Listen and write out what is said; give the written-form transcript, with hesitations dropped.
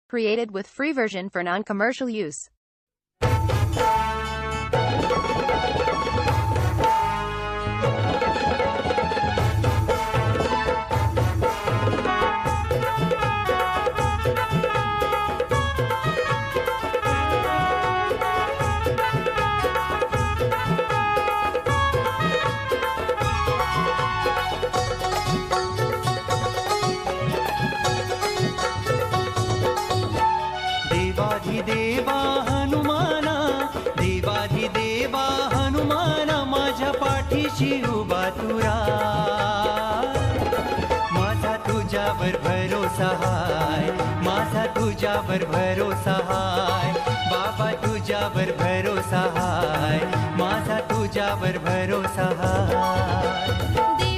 Created with free version for non-commercial use. देवाधिदेवा हनुमाना, देवाधिदेवा हनुमाना, माझ्या पाठीशी उभा तू राह. माझा तुझ्यावर भरोसा हाय, माझा तुझ्यावर भरोसा हाय, बाबा तुझ्यावर भरोसा हाय, माझा तुझ्यावर भरोसा हाय.